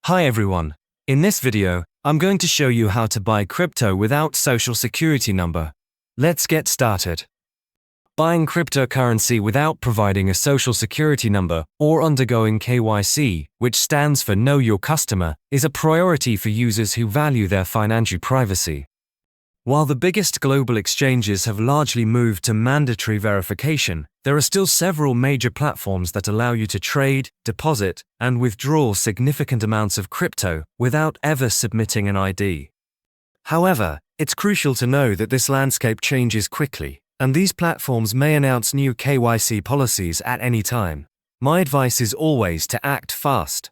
Hi everyone. In this video, I'm going to show you how to buy crypto without social security number. Let's get started. Buying cryptocurrency without providing a social security number or undergoing KYC, which stands for Know Your Customer, is a priority for users who value their financial privacy. While the biggest global exchanges have largely moved to mandatory verification, there are still several major platforms that allow you to trade, deposit, and withdraw significant amounts of crypto without ever submitting an ID. However, it's crucial to know that this landscape changes quickly, and these platforms may announce new KYC policies at any time. My advice is always to act fast.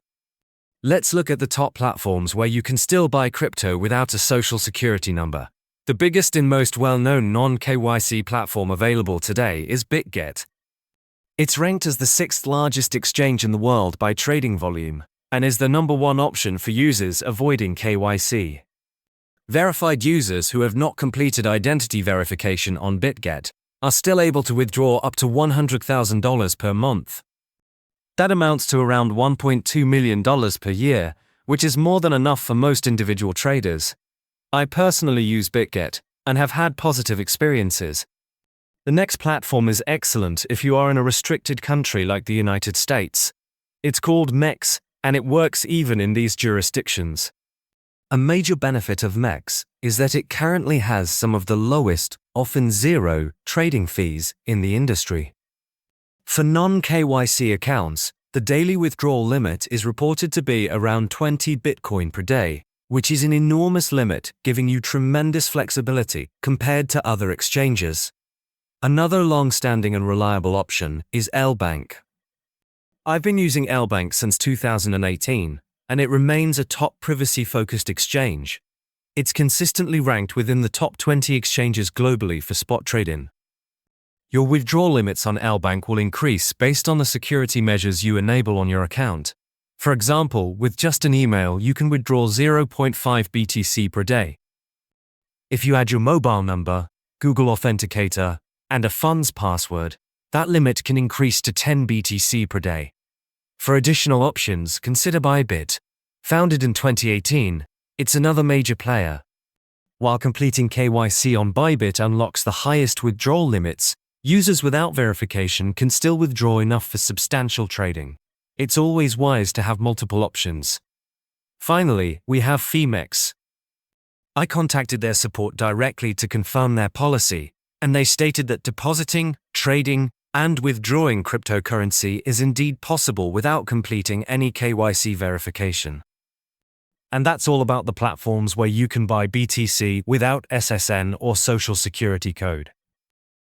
Let's look at the top platforms where you can still buy crypto without a social security number. The biggest and most well-known non-KYC platform available today is BitGet. It's ranked as the 6th largest exchange in the world by trading volume, and is the #1 option for users avoiding KYC. Verified users who have not completed identity verification on BitGet are still able to withdraw up to $100,000 per month. That amounts to around $1.2 million per year, which is more than enough for most individual traders. I personally use BitGet and have had positive experiences. The next platform is excellent if you are in a restricted country like the United States. It's called MEX, and it works even in these jurisdictions. A major benefit of MEX is that it currently has some of the lowest, often zero, trading fees in the industry. For non-KYC accounts, the daily withdrawal limit is reported to be around 20 Bitcoin per day, which is an enormous limit, giving you tremendous flexibility compared to other exchanges. Another long-standing and reliable option is LBank. I've been using LBank since 2018, and it remains a top privacy-focused exchange. It's consistently ranked within the top 20 exchanges globally for spot trading. Your withdrawal limits on LBank will increase based on the security measures you enable on your account. For example, with just an email, you can withdraw 0.5 BTC per day. If you add your mobile number, Google Authenticator, and a funds password, that limit can increase to 10 BTC per day. For additional options, consider Bybit. Founded in 2018, it's another major player. While completing KYC on Bybit unlocks the highest withdrawal limits, users without verification can still withdraw enough for substantial trading. It's always wise to have multiple options. Finally, we have FEMEX. I contacted their support directly to confirm their policy, and they stated that depositing, trading, and withdrawing cryptocurrency is indeed possible without completing any KYC verification. And that's all about the platforms where you can buy BTC without SSN or social security code.